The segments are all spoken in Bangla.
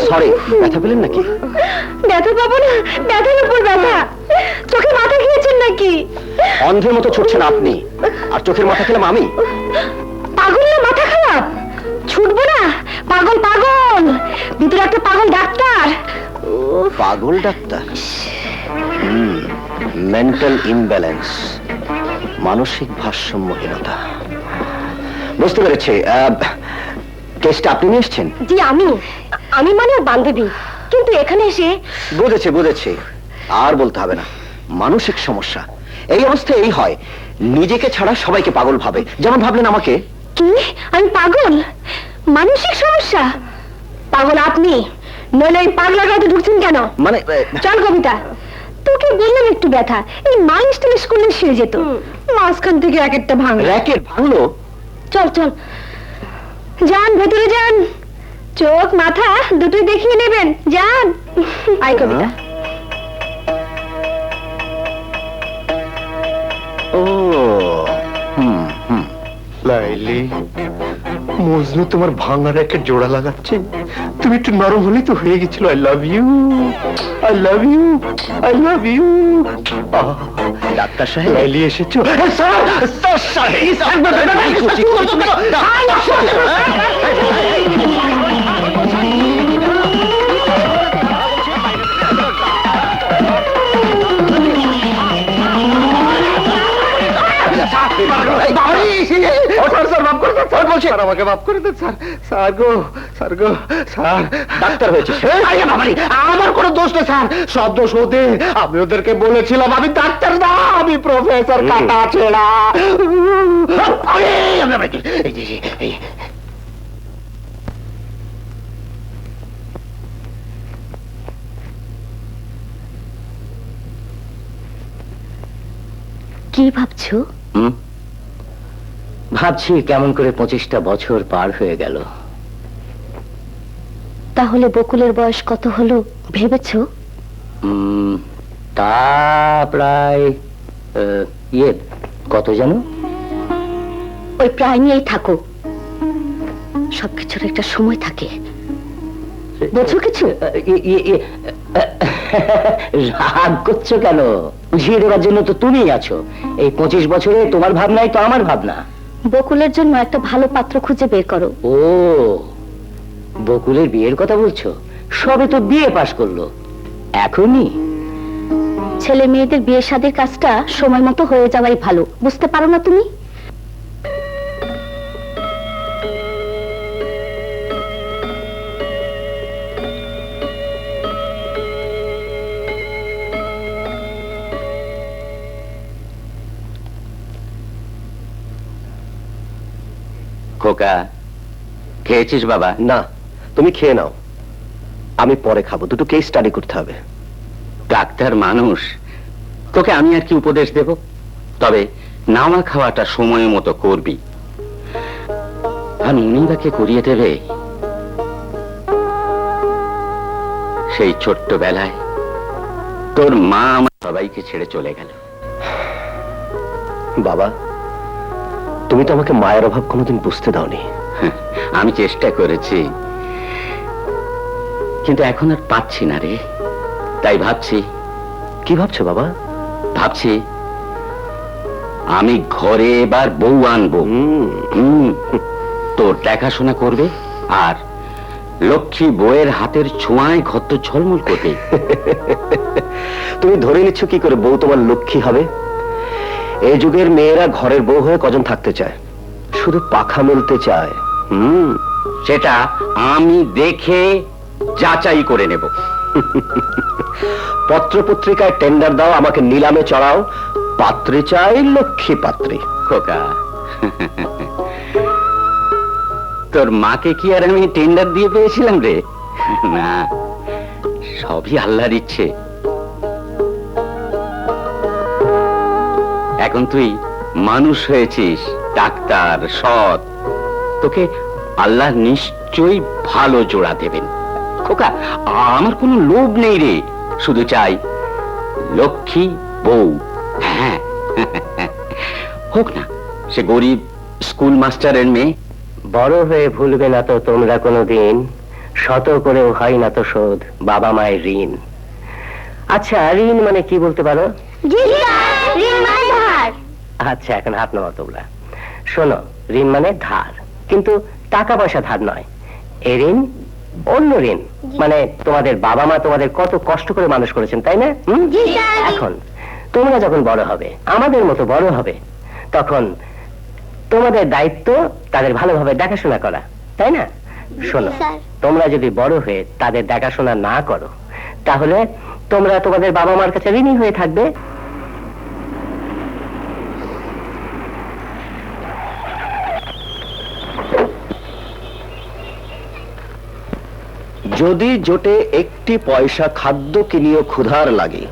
সরি, ব্যথা পেলেন নাকি? ব্যথা পাবো না, ব্যথার উপর ব্যথা। চোখে মাথা খেয়েছেন নাকি? অন্ধের মতো ছুটছেন আপনি, আর চোখের মাথা খেলাম আমি? পাগল না মাথা খারাপ? ছুটবো না? পাগল পাগল, ভিতরে একটা পাগল ডাক্তার। পাগল ডাক্তার? মেন্টাল ইমব্যালেন্স, মানসিক ভারসাম্যহীনতা। বুঝতে পেরেছি। কেসটা আপনি নিয়ে এসছেন? জি আমি মানে বান্ধবী, কিন্তু এখানে এসে। বুঝেছি বুঝেছি, আর বলতে হবে না। মানসিক সমস্যা, এই অবস্থা এই হয়। নিজেকে ছাড়া সবাইকে পাগল ভাবে, যেমন ভাবলেন আমাকে। কি আমি পাগল? মানসিক সমস্যা? পাগল আপনি, নইলে এই পাগলা গাড়িতে ঢুকছেন কেন? মানে চল কবিতা, তোকে বললাম একটু ব্যথা, এই মাইন্ড টেলিস করলে সেরে যেত, মাঝখান থেকে এক একটা ভাঙ। র্যাকেট ভাঙলো? চল চল যান, ভেতরে যান, চোখ মাথা দুটোই দেখিয়ে নেবেন, যান। আয় কবিতা। ও লাইলি, মজনু তোমার ভাঙা র্যাকেট জোড়া লাগাচ্ছে, তুমি একটু নরম হলেই তো হয়ে গেছিল। I love you, I love you, I love you. Doctor সাহেব, লাইলি এসেছো? আমাকে মাফ করে দেন স্যার। স্যার গো, স্যার গো, স্যার। ডাক্তার হয়েছে আমার কোনো দোষ নেই স্যার, সব দোষ ওদের। আমি ওদেরকে বলেছিলাম আমি ডাক্তার না, আমি প্রফেসর কাটা ছেড়া। কি ভাবছো? ভাবছি কেমন করে 25টা বছর পার হয়ে গেল। তাহলে বকুলের বয়স কত হলো ভেবেছো? তা প্রায় কত জানো? ওই প্রায় নিয়েই থাকো, সবকিছুর একটা সময় থাকে, বোঝো কিছু? রাগ করছো কেন? বুঝিয়ে দেওয়ার জন্য তো তুমিই আছো। এই 25 বছরে তোমার ভাবনাই তো আমার ভাবনা। বকুলের জন্য একটা ভালো পাত্র খুঁজে বের করো। ও, বকুলের বিয়ের কথা বলছো? সবে তো বিয়ে পাশ করলো, এখনই? ছেলে মেয়েদের বিয়ে শাদীর কাজটা সময় মতো হয়ে যাওয়াই ভালো, বুঝতে পারো না তুমি? খোকা, খেয়েছিস বাবা? না, তুমি খেয়ে নাও, আমি পরে খাবো। দুটো কেস স্টাডি করতে হবে। ডাক্তার মানুষ, তোকে আমি আর কি উপদেশ দেব? তবে নাওয়া খাওয়াটা সময় মতো করবি। আর উনি বাকে করিয়ে দেবে। সেই ছোট্টবেলায় তোর মা আমার সবাইকে ছেড়ে চলে গেল। বাবা, তুমি তো আমাকে মায়ের অভাব কোনোদিন বুঝতে দাওনি। আমি চেষ্টা করেছি, কিন্তু এখন আর পাচ্ছি না রে। তাই ভাবছি। কি ভাবছো বাবা? ভাবছি আমি ঘরে এবার বউ আনবো। তোর দেখাশোনা করবে, আর লক্ষ্মী বউয়ের হাতের ছোঁয়ায় ঘর তো ঝলমল করবে। তুমি ধরে নিচ্ছ কি করে বউ তোমার লক্ষ্মী হবে? এই যুগের মেয়েরা ঘরের বউ হয়ে কজন থাকতে চায়? শুধু পাখা মেলতে চায়। সেটা আমি দেখে যাচাই করে নেব। পত্র পত্রিকায় টেন্ডার দাও, আমাকে নিলামে চড়াও, পাত্রে চাই লক্ষ্মী পাত্রী। খোকা, তোর মাকে কি আর আমি টেন্ডার দিয়ে পেয়েছিলাম রে? না, সবই আল্লাহর ইচ্ছে। এখন তুই মানুষ হয়েছিস, ডাক্তার, সৎ, তোকে আল্লাহ নিশ্চয়ই ভালো জোড়া দেবেন। খোকা, আমার কোনো লোভ নেই রে, শুধু চাই লক্ষ্মী বউ। হ্যাঁ, হোক না সে গরিব স্কুল মাস্টারের মেয়ে বড় হয়ে ভুলবে না তো তোমরা কোনোদিন, শত করেও হয় না তো শোধ বাবা মায়ের ঋণ। আচ্ছা, ঋণ মানে কি বলতে পারো? আচ্ছা, এখন হাত নামাও তোমরা। শোনো, ঋণ মানে ধার, কিন্তু টাকা পয়সা ধার নয়। এই ঋণ অন্য ঋণ, মানে তোমাদের বাবা মা তোমাদের কত কষ্ট করে মানুষ করেছেন, তাই না? এখন তোমরা যখন বড় হবে, আমাদের মতো বড় হবে, তখন তোমাদের দায়িত্ব তাদের ভালোভাবে দেখাশোনা করা, তাই না? শোনো, তোমরা যদি বড় হয়ে তাদের দেখাশোনা না করো, তাহলে তোমরা তোমাদের বাবা মার কাছে ঋণী হয়ে থাকবে। যদি জোটে একটি পয়সা খাদ্য কিনিও ক্ষুধার লাগে,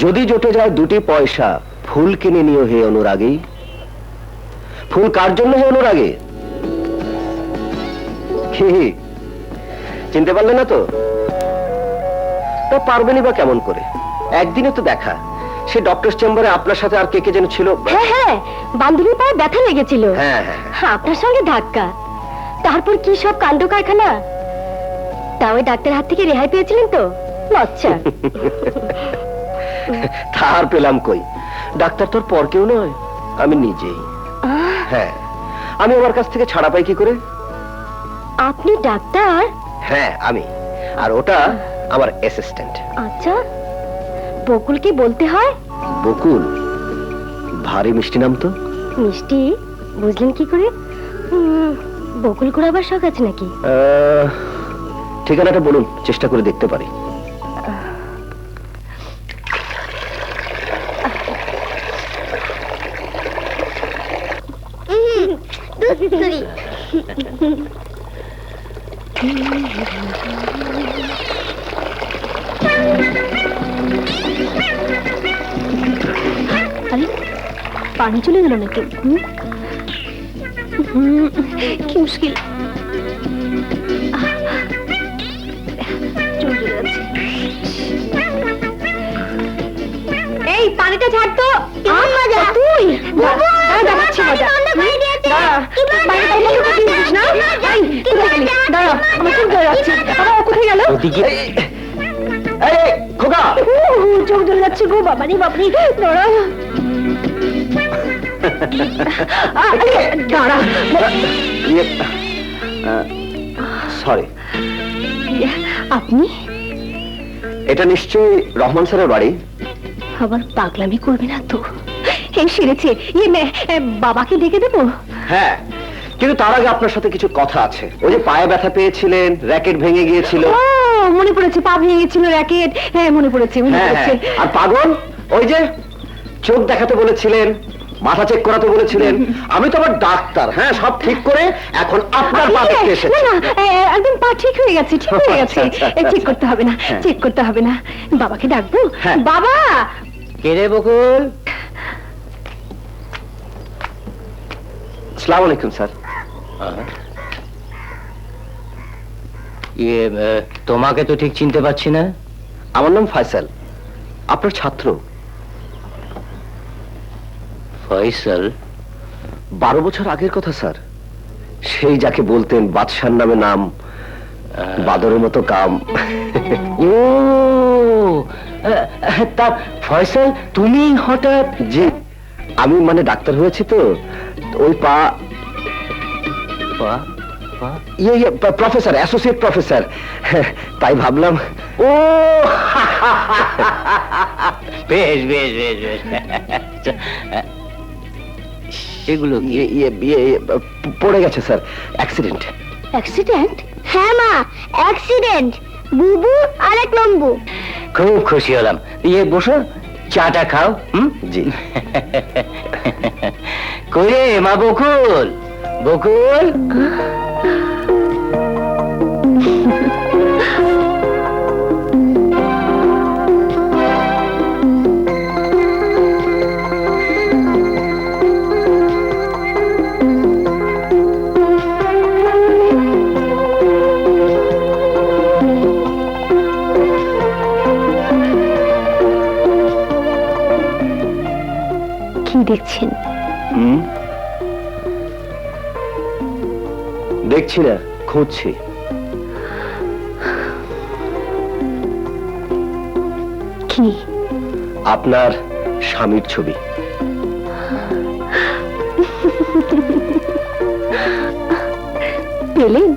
যদি জোটে যায় 2টি পয়সা ফুল কিনে নিও হে অনুরাগী। ফুল কার জন্য হে অনুরাগী? কি চিনতে পারলে না তো? তা পারবেনি বা কেমন করে? একদিনে তো দেখা, সে ডক্টর চেম্বারে আপনার সাথে আর কে কে যেন ছিল। হ্যাঁ, বান্ধবীর পায়ে ব্যথা লেগেছিল। হ্যাঁ, আপনার সঙ্গে ধাক্কা, তারপর কি সব কাণ্ড কারখানা। তা ওই ডাক্তার হাত থেকে রেহাই পেয়েছিলেন তো? লজ্জা। তার পেলাম কই, ডাক্তার তোর পর কেউ নয়, আমি নিজেই। হ্যাঁ, আমি আমার কাছ থেকে ছাড়া পাই কি করে? আপনি ডাক্তার? হ্যাঁ, আমি, আর ওটা আমার অ্যাসিস্ট্যান্ট। আচ্ছা, বকুল কি বলতে হয়? বকুল ভারী মিষ্টি নাম তো। মিষ্টি বুঝলেন কি করে? বকুল কুড়াবার শখ আছে নাকি? ঠিকানাটা বলুন, চেষ্টা করে দেখতে পারি। আরে, পানি চলে গেল নাকি? কি মুশকিল। এই পানিটা ছাড় তো। তুই দেখাচ্ছি মজা। কোথায় গেল? খোকা, চোখ ধরে যাচ্ছে গো। বাবারি বাবারি, দাঁড়া দাঁড়া। সরি। আপনি? এটা নিশ্চয়ই রহমান স্যারের বাড়ি। আবার পাগলামি করবে না তো? এই সেরেছে। বাবাকে ডেকে দেবো? হ্যাঁ, কিন্তু তার আগে আপনার সাথে কিছু কথা আছে। ওই যে পায়ে ব্যথা পেয়েছিলেন, র্যাকেট ভেঙে গিয়েছিল। মনে পড়েছে, পা ভেঙে গেছিল, র্যাকেট। হ্যাঁ, মনে পড়েছে, মনে পড়েছে। আর পাগল, ওই যে চোখ দেখাতে বলেছিলেন, মাথা চেক করাতে বলেছিলেন। আমি তো আবার ডাক্তার। হ্যাঁ, সব ঠিক করে এখন আপনার পা দেখতে এসেছি। না, একদম পা ঠিক হয়ে গেছে, ঠিক হয়ে গেছে। চেক করতে হবে না, চেক করতে হবে না। বাবাকে ডাকবো? বাবা! কে রে বকুল? আসসালামু আলাইকুম স্যার। তোমাকে তো ঠিক চিনতে পারছি না। আমার নাম ফয়সাল, আপনার ছাত্র। ফয়সাল? 12 বছর আগের কথা স্যার। সেই যাকে বলতেন বাদশার নামে নাম, বাদরের মতো কাম। ও তা ফয়সাল, তুমি হঠাৎ? জি, আমি মানে ডাক্তার হয়েছি তো, ওই পা। প্রফেসর, অ্যাসোসিয়েট প্রফেসর, তাই ভাবলাম। ও বেশ বেশ বেশ বেশ। এগুলো পড়ে গেছে স্যার, অ্যাক্সিডেন্ট। অ্যাক্সিডেন্ট? হ্যাঁ মা, অ্যাক্সিডেন্ট। বুবু আর এক লম্বু। খুব খুশি হলাম। বসো, চাটা খাও। জি। কই রে মা বকুল? বকুল, কি দেখছেন? দেখছি না, খুঁজছি। কি? আপনার স্বামীর ছবি। পেলেন?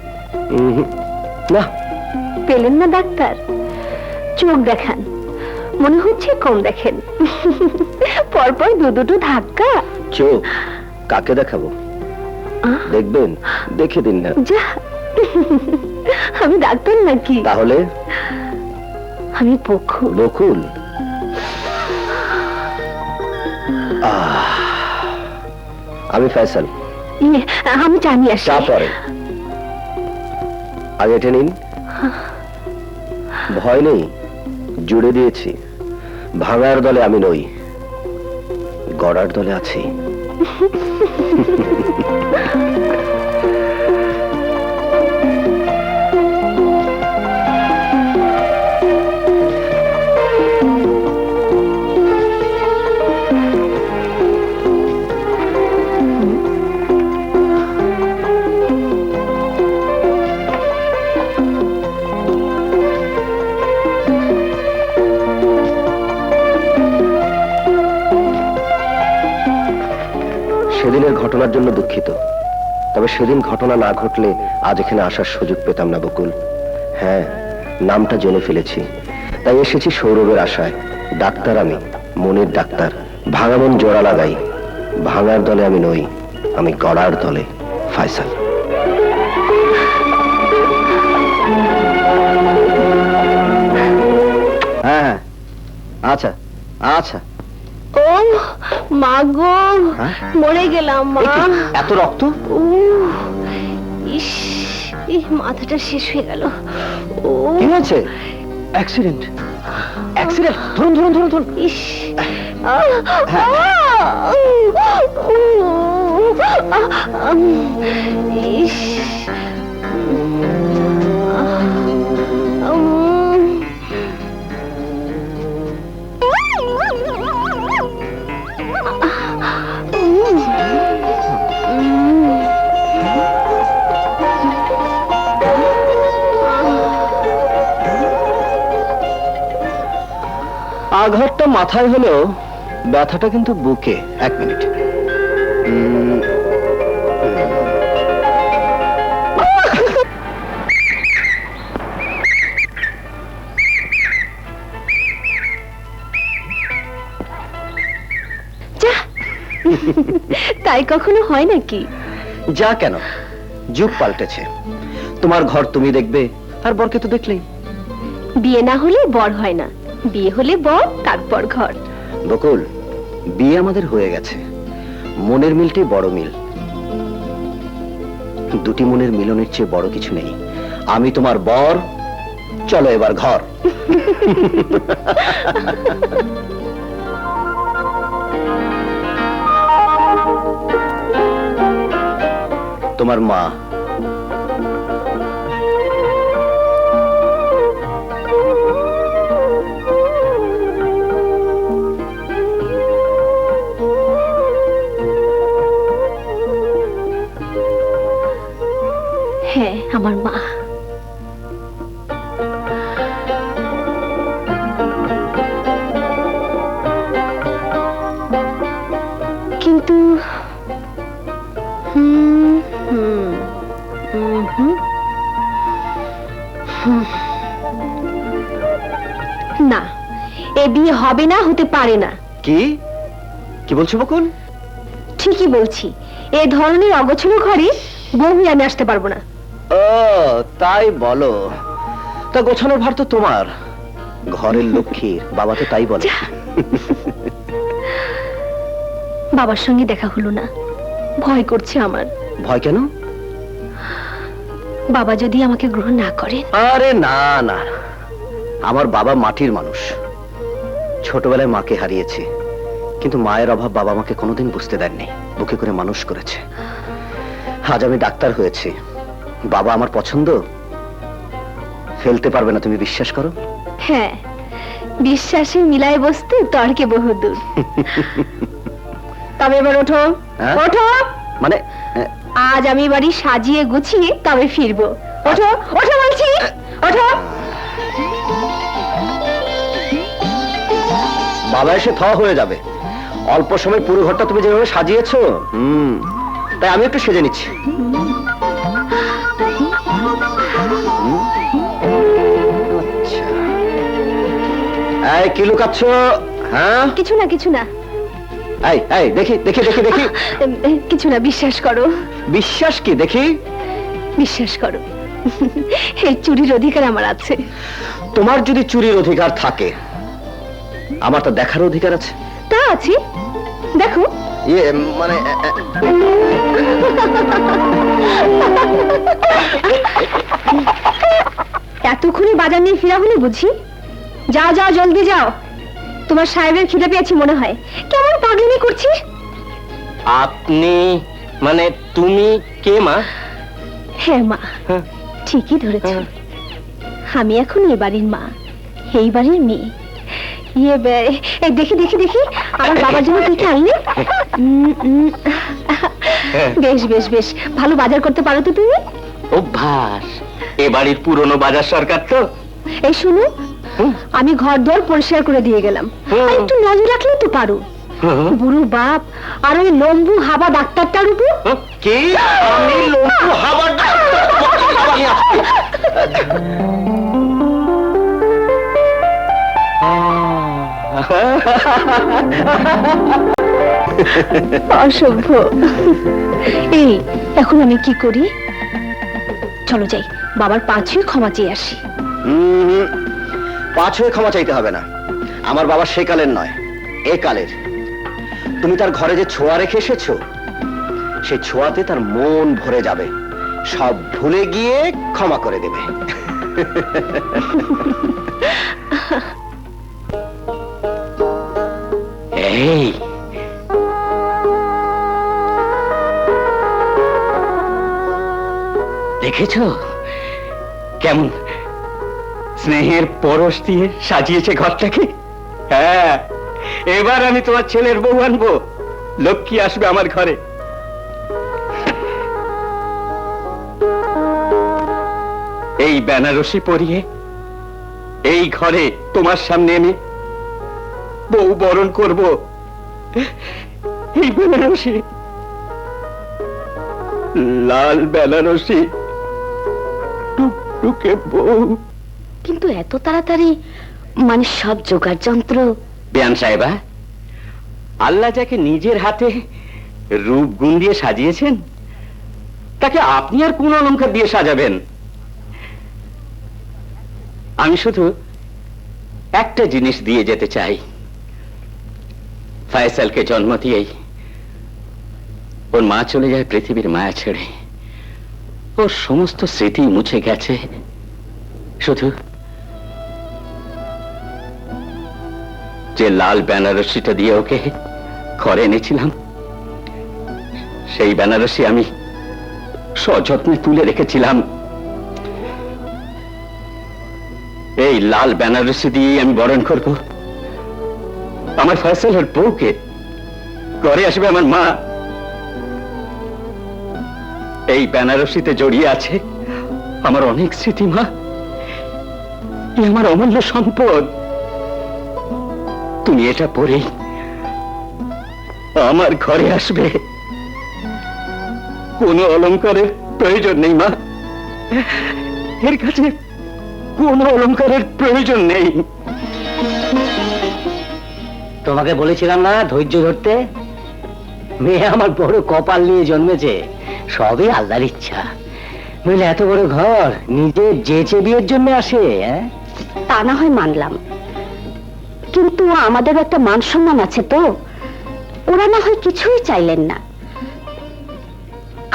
না। পেলেন না ডাক্তার? চোখ দেখান, মনে হচ্ছে কম দেখেন। পরপর দুটো ধাক্কা। চোখ কাকে দেখাবো? দেখবেন, দেখে দিন না। যা, আমি ডাক্তার নাকি? তাহলে আমি পক্ষু। বকুল। আমি ফয়সাল। আমি জানি আসি। চা পরে, আগে এটা নিন। ভয় নেই, জুড়ে দিয়েছি। ভাঙার দলে আমি নই, গড়ার দলে আছি। সেদিনের ঘটনার জন্য দুঃখিত, তবে সেদিন ঘটনা না ঘটলে আজ এখানে আসার সুযোগ পেতাম না বকুল। হ্যাঁ, নামটা জেনে ফেলেছি, তাই এসেছি সৌরভের আশায়। ডাক্তার আমি, মনের ডাক্তার। ভাঙা মন জোড়া লাগাই। ভাঙার দলে আমি নই, আমি গড়ার দলে। ফয়সাল। হ্যাঁ, আচ্ছা আচ্ছা। ও মা গো, মরে গেলাম মা। এত রক্ত? ইস, মাথাটা শেষ হয়ে গেল। ও কি হয়েছে? অ্যাক্সিডেন্ট? অ্যাক্সিডেন্ট? ধরুন ধরুন ধরুন ধরুন। ইস, ইস, আঘাতটা মাথায় হলেও ব্যথাটা কিন্তু বুকে। এক মিনিট। যা, তাই কখনো হয় নাকি? যা কেন, যুগ পাল্টেছে। তোমার ঘর তুমি দেখবে, আর বরকে তো দেখলেই। বিয়ে না হলে বর হয় না, বিয়ে হলে বর, তারপর ঘর। বকুল, বিয়ে আমাদের হয়ে গেছে। মনের মিলটাই বড় মিল। দুটি মনের মিলনের চেয়ে বড় কিছু নেই। আমি তোমার বর, চলো এবার ঘর। তোমার মা। হ্যাঁ, আমার মা। কিন্তু না, এ বিয়ে হবে না, হতে পারে না। কি কি বলছো বকুল? ঠিকই বলছি, এ ধরনের অগোছলো ঘরে বউ হয়ে আমি আসতে পারবো না। ও তাই বলো? তা গোছানোর ভার তো তোমার, ঘরের লক্ষ্মীর। বাবা তো তাই বলে। বাবার সঙ্গে দেখা হলো না, ভয় করছে আমার। ভয় কেন? বাবা যদি আমাকে গ্রহণ না করেন। আরে না না, আমার বাবা মাটির মানুষ। ছোটবেলায় মাকে হারিয়েছি, কিন্তু মায়ের অভাব বাবা আমাকে কোনোদিন বুঝতে দেননি। বুকে করে মানুষ করেছে। আজ আমি ডাক্তার হয়েছি, বাবা আমার পছন্দ ফেলতে পারবে না, তুমি বিশ্বাস করো। হ্যাঁ, বিশ্বাসে মিলায় বস্তু তর্কে বহুদূর। তবে এবার ওঠো। হ্যাঁ? ওঠো। মানে আজ আমি বাড়ি সাজিয়ে গুছিয়ে তবে ফিরবো। ওঠো ওঠো বলছি, ওঠো। বাবা এসে থ হয়ে যাবে। অল্প সময় পুরো ঘরটা তুমি যেভাবে সাজিয়েছো, তাই আমি একটু সেজে নিচ্ছি। এই কি লুকাচ্ছ? হ্যাঁ, কিছু না কিছু না, এই এই দেখি দেখি দেখি দেখি। কিছু না, বিশ্বাস করো। বিশ্বাস কি দেখি? বিশ্বাস করো, এই চুরির অধিকার আমার আছে। তোমার যদি চুরির অধিকার থাকে, আমার তো দেখার অধিকার আছে। তা আছে, দেখো। ইয়ে মানে এতক্ষণে বাজার নিয়ে ফিরা হলে বুঝি? যাও যাও, জলদি যাও। তোমার সাহেবের খিদে পেয়েছে মনে হয়। কেমন পাগলামি করছিস? আপনি মানে তুমি কে মা? হ্যাঁ মা, হ্যাঁ। ঠিকই ধরেছ। আমি এখন এই বাড়ির মা, এই বাড়ির মেয়ে। এই দেখি দেখি দেখি, আমার বাবার জন্য কি কি আনলে? বেশ বেশ বেশ, ভালো বাজার করতে পারো তো তুমি। অভ্যাস, এ বাড়ির পুরনো বাজার সরকার তো। এই শুনো, আমি ঘর দর পরিষ্কার করে দিয়ে গেলাম, আর একটু নজর রাখলেও তো পারো। বুড়ো বাপ আর ওই লম্বু হাবা ডাক্তারটার উপর। কি? আমি লম্বু হাবার অসভ্য। এই এখন আমি কি করি? চলো যাই, বাবার পা ছুঁয়ে ক্ষমা চেয়ে আসি। পাঁচ হয়ে ক্ষমা চাইতে হবে না। আমার বাবা সে কালের নয়, এ কালের। তুমি তার ঘরে যে ছোঁয়া রেখে এসেছো, সে ছোঁয়াতে তার মন ভরে যাবে, সব ভুলে গিয়ে ক্ষমা করে দেবে। এই দেখেছো কেমন স্নেহের পরশ দিয়ে সাজিয়েছে ঘরটাকে? হ্যাঁ, এবার আমি তোমার ছেলের বউ আনবো, লক্ষ্মী আসবে আমার ঘরে। এই বেনারসি পরিয়ে এই ঘরে তোমার সামনে আমি বউ বরণ করব। এই বেনারসি, লাল বেনারসি টুকটুকে বউ। কিন্তু এত তাড়াতাড়ি মানে সব জোগাড় যন্ত্র? বেয়ান সাহেবা, আল্লাহ যাকে নিজের হাতে রূপ গুণ দিয়ে সাজিয়েছেন, তাকে আপনি আর কোন অলংকার দিয়ে সাজাবেন? আমি শুধু একটা জিনিস দিয়ে যেতে চাই। ফয়সালকে জন্ম দিয়েই ওর মা চলে যায় পৃথিবীর মায়া ছেড়ে। ওর সমস্ত স্মৃতি মুছে গেছে, শুধু যে লাল বেনারসিটা দিয়ে ওকে ঘরে এনেছিলাম, সেই বেনারসি আমি সযত্নে তুলে রেখেছিলাম। এই লাল বেনারসি দিয়ে আমি বরণ করব আমার ফয়সালের বউকে। ঘরে আসবে আমার মা। এই বেনারসিতে জড়িয়ে আছে আমার অনেক স্মৃতি মা, এ আমার অমূল্য সম্পদ। তুমি এটা পরেই আমার ঘরে আসবে। কোনো অলংকারের প্রয়োজন নেই মা, এর কাছে কোনো অলংকারের প্রয়োজন নেই। তোমাকে বলেছিলাম না ধৈর্য ধরতে? মেয়ে আমার বড় কপাল নিয়ে জন্মেছে, সবই আল্লাহর ইচ্ছা। নইলে এত বড় ঘর নিজের যেচে বিয়ের জন্য আসে? তা না হয় মানলাম, কিন্তু আমাদের একটা মান সম্মান আছে তো। ওরা না হয় কিছুই চাইলেন না,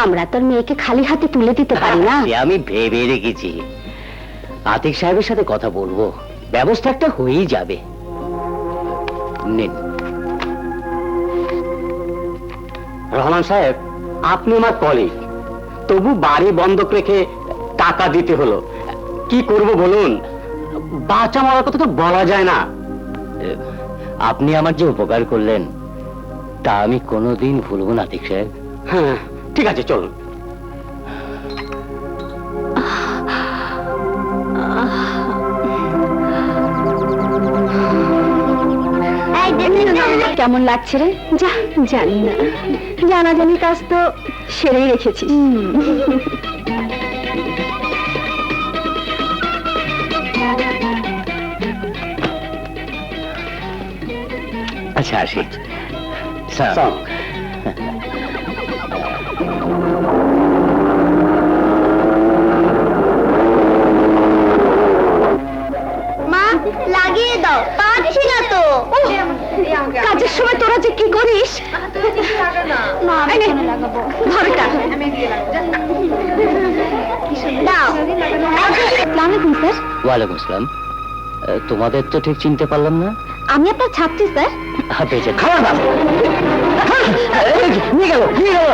আমরা তোর মেয়েকে খালি হাতে তুলে দিতে পারি না। সে আমি ভেবে রেখেছি, আতিক সাহেবের সাথে কথা বলবো, ব্যবস্থা একটা হয়েই যাবে। নিন। রহমান সাহেব, আপনি আমার কলিগ, তবু বাড়ি বন্ধক রেখে টাকা দিতে হলো। কি করব বলুন? বাঁচা মরার কথা তো বলা যায় না। আপনি আমার যে উপকার করলেন তা আমি কোনোদিন ভুলব না আতিক সাহেব। হ্যাঁ ঠিক আছে, চলুন কেমন লাগছে রে? যা, জানি না, জানাজানি কাজ তো সেরেই রেখেছি। আচ্ছা আসি। মা, লাগিয়ে দাও, পাচ্ছি না তো। কাজের সময় তোরা যে কি করিস? ঘরটা দাও। আসসালামু আলাইকুম স্যার। ওয়ালাইকুম আসসালাম। তোমাদের তো ঠিক চিনতে পারলাম না। আমি আপনার ছাত্রী স্যার। বেঁচে খাবার দাও। নিয়ে গেল, নিয়ে গেল।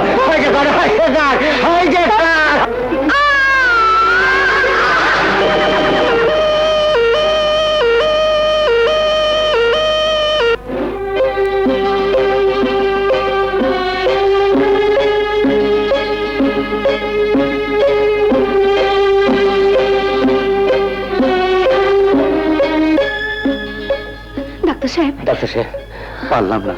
ডাক্তার সাহেব, ডাক্তার সাহেব, পারলাম না।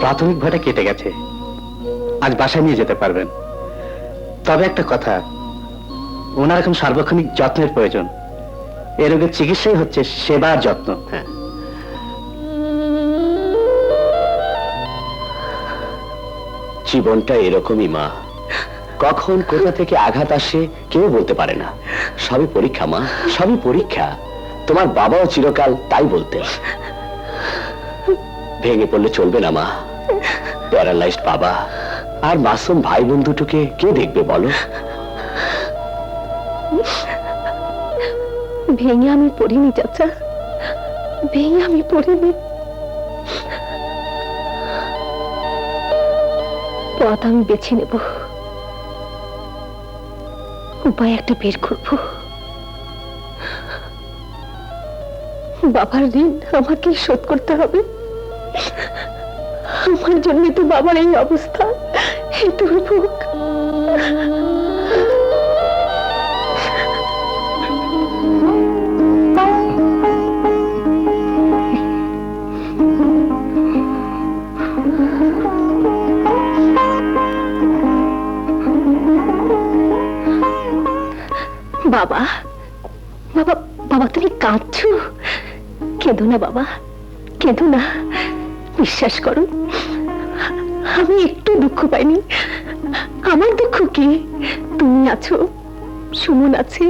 প্রাথমিক ভয়টা কেটে গেছে, আজ বাসায় নিয়ে যেতে পারবেন। তবে একটা কথা, ওনার এখন সার্বক্ষণিক যত্নের প্রয়োজন। এ রোগের চিকিৎসাই হচ্ছে সেবা আর যত্ন। জীবনটা এরকমই মা, কখন কোথা থেকে আঘাত আসে কেউ বলতে পারে না। সবই পরীক্ষা মা, সবই পরীক্ষা। তোমার বাবাও চিরকাল তাই বলতেন। ভেঙে পড়লে চলবে না মা। প্যারালাইজড বাবা আর মাসুম ভাই বোন দুটোকে কে দেখবে বলো? ভেঙে আমি পড়িনি চাচা, ভেঙে আমি পড়িনি। পথ আমি বেছে নেব, উপায় একটা বের করব। বাবার ঋণ আমাকে শোধ করতে হবে। আমার জন্য তো বাবার এই অবস্থা, এই দুর্ভোগ। বাবা, বাবা, বাবা, তুমি কাঁদছো? কেঁদো না বাবা, কেঁদো না। বিশ্বাস করো, আমি একটু দুঃখ পাইনি। আমার দুঃখ কি? তুমি আছো, সুমন আছে,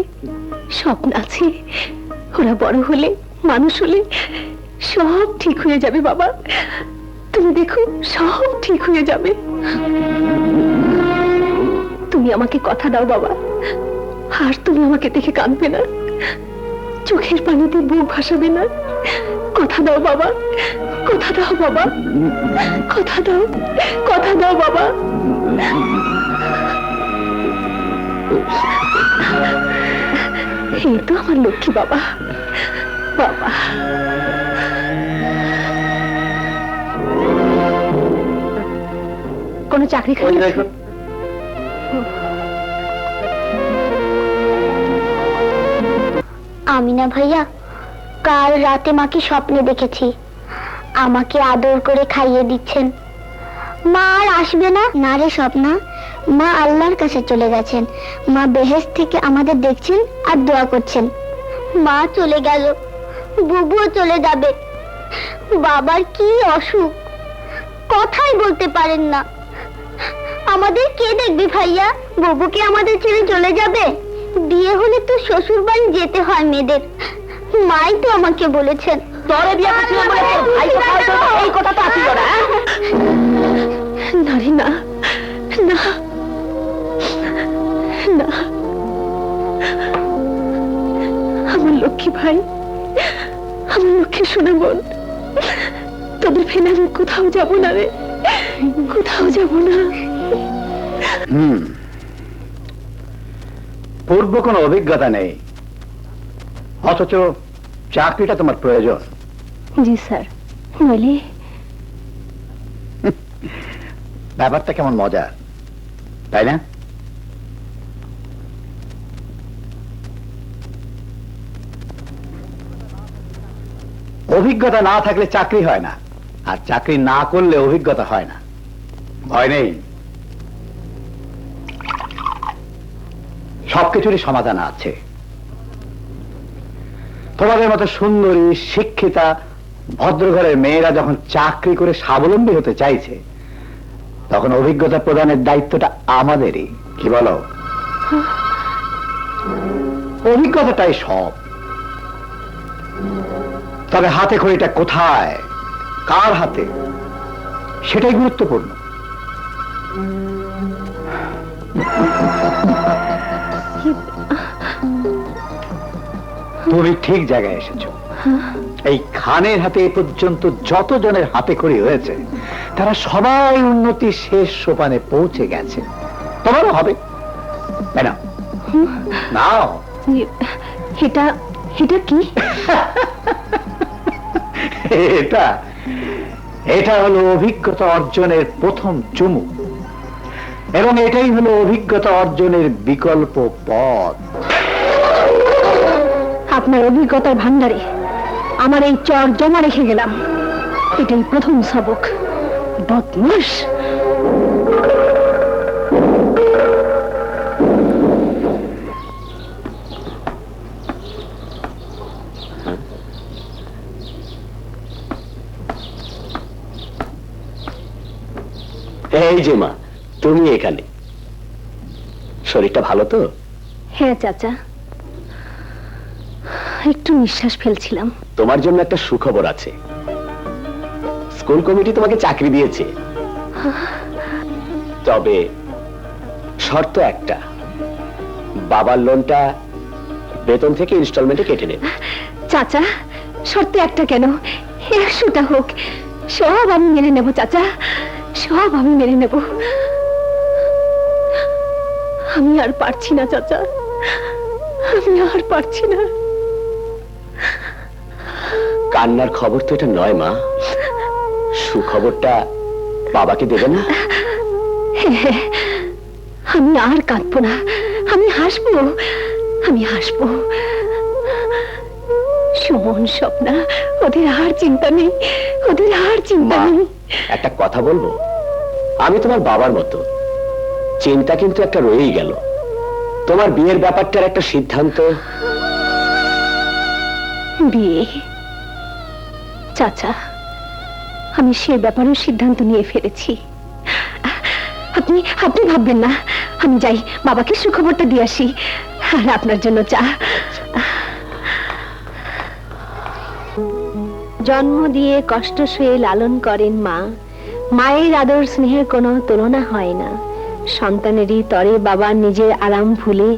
স্বপ্ন আছে। ওরা বড় হলে, মানুষ হলে সব ঠিক হয়ে যাবে বাবা। তুমি দেখো, সব ঠিক হয়ে যাবে। তুমি আমাকে কথা দাও বাবা, আর তুমি আমাকে দেখে কাঁদবে না, চোখের পানিতে বুক ভাসাবে না। কথা দাও বাবা, কথা দাও বাবা, কথা দাও, কথা দাও বাবা। এই তো আমার লক্ষ্মী বাবা। বাবা, কোন চাকরি খাই? আমি না ভাইয়া, কাল রাতে মাকে স্বপ্নে দেখেছি আমাকে আদর করে খাইয়ে দিচ্ছেন। মা আর আসবে না? না রে স্বপ্না, মা আল্লাহর কাছে চলে গেছেন। মা বেহেশত থেকে আমাদের দেখছেন আর দোয়া করছেন। মা চলে গেল, বুবুও চলে যাবে। বাবার কি অসুখ, কথাই বলতে পারেন না। আমাদের কে দেখবে ভাইয়া? বুবুকে আমাদের ছেড়ে চলে যাবে? বিয়ে হলে তো শ্বশুর বাড়ি যেতে হয় মেয়েদের। মাই তো আমাকে বলেছেন। তোরে বিয়ে করছিলাম বলে তোর ভাই তো খাওয়াতো, এই কথা তো আসিল না। না রে না, না না, আমার লক্ষ্মী ভাই, আমার লক্ষ্মী সোনা বোন, তোদের ফেলে আমি কোথাও যাব না রে, কোথাও যাব না। পূর্ব কোনো অভিজ্ঞতা নেই, অথচ চাকরিটা তোমার প্রয়োজন। জি স্যার, নইলে ব্যাপারটা কেমন মজা, তাই না? অভিজ্ঞতা না থাকলে চাকরি হয় না, আর চাকরি না করলে অভিজ্ঞতা হয় না। ভয় নেই, সবকিছুরই সমাধান আছে। তোমাদের মতো সুন্দরী, শিক্ষিতা, ভদ্রঘরের মেয়েরা যখন চাকরি করে স্বাবলম্বী হতে চাইছে, তখন অভিজ্ঞতা প্রদানের দায়িত্বটা আমাদেরই। কি বলো? অভিজ্ঞতাটাই সব। তবে হাতে খড়িটা কোথায়, কার হাতে, সেটাই গুরুত্বপূর্ণ। তুমি ঠিক জায়গায় এসেছো। এই খানের হাতে এ পর্যন্ত যতজনের হাতে খড়ি হয়েছে, তারা সবাই উন্নতির শেষ সোপানে পৌঁছে গেছে। তোমারও হবে, তাই না? নাও। এটা এটা কি? এটা এটা হলো অভিজ্ঞতা অর্জনের প্রথম চুমুক, এবং এটাই হলো অভিজ্ঞতা অর্জনের বিকল্প পথ। আপনার অভিজ্ঞতার ভান্ডারে আমার এই চর জমা রেখে গেলাম, এটাই প্রথম সবক। বদমাশ! এই যে মা, তুমি এখানে। শরীরটা ভালো তো? হ্যাঁ চাচা, একটু নিঃশ্বাস ফেলছিলাম। তোমার জন্য একটা সুখবর আছে। স্কুল কমিটি তোমাকে চাকরি দিয়েছে, তবে শর্ত একটা, বাবার লোনটা বেতন থেকে ইনস্টলমেন্টে কেটে নেবে। চাচা, শর্ত একটা কেন, 100টা হোক, সব আমি মেনে নেব চাচা, সব আমি মেনে নেব। আমি আর পারছি না চাচা, আমি আর পারছি না। কান্নার খবর তো এটা নয় মা, সুখবরটা বাবাকে দেবে না? আমি আর কাঁদবো না, আমি হাসবো, আমি হাসবো। সুমন, স্বপ্না, ওদের আর চিন্তা নেই, ওদের আর চিন্তা মা, নেই। একটা কথা বলবো? আমি তোমার বাবার মতো, চিন্তা কিন্তু একটা রয়েই গেল। তোমার বিয়ের ব্যাপারটার একটা সিদ্ধান্ত। বিয়ে? চাচা, আমি সে ব্যাপারে সিদ্ধান্ত নিয়ে ফেলেছি। আপনি আপনি ভাববেন না, আমি যাই বাবাকে সুখবরটা দিয়ে আসি, আর আপনার জন্য চা। জন্ম দিয়ে কষ্ট সয়ে লালন করেন মা, মায়ের আদর স্নেহের কোনো তুলনা হয় না। সন্তানেরই তরে বাবা নিজের আরাম ভুলে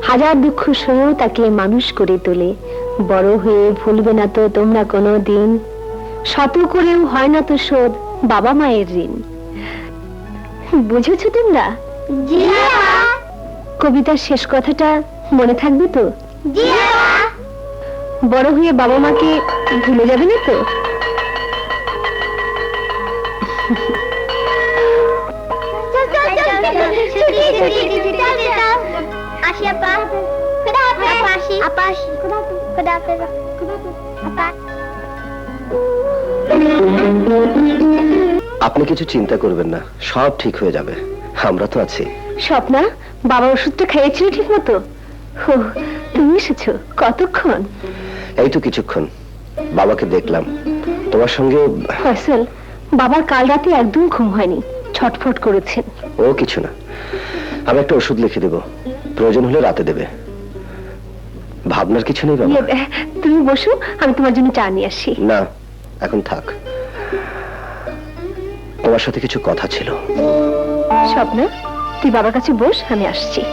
হাজার দুঃখ সয়েও তাকে মানুষ করে তোলে। বড় হয়ে ভুলবে না তো তোমরা কোনো দিন, শত করেও হয় না তো শোধ বাবা মায়ের ঋণ। বুঝেছো তোমরা? জি মা। কবিতার শেষ কথাটা মনে থাকবে তো? জি মা। বড় হয়ে বাবা মাকে ভুলে যাবে না তো? আসি আপা। খুদা হাফেজ। আপা আসি। আপা আসি। খুদা হাফেজ। আপা। আপনি কিছু চিন্তা করবেন না, সব ঠিক হয়ে যাবে, আমরা তো আছি। স্বপ্না, বাবা ওষুধটা খেয়েছিল ঠিক মতো? ও, তুমি এসেছো, কতক্ষণ? এই তো কিছুক্ষণ, বাবাকে দেখলাম। তোমার সঙ্গে ফয়সাল, বাবার কাল রাতে একদম ঘুম হয়নি, ছটফট করেছেন। ও ও কিছু না, আমি একটা ওষুধ লিখে দেব, প্রয়োজন হলে রাতে দেবে। ভাবনার কিছু নেই বাবা। তুমি বসো, আমি তোমার জন্য চা নিয়ে আসি। না, এখন থাক, তোমার সাথে কিছু কথা ছিল। স্বপ্না, তুই বাবার কাছে বস, আমি আসছি।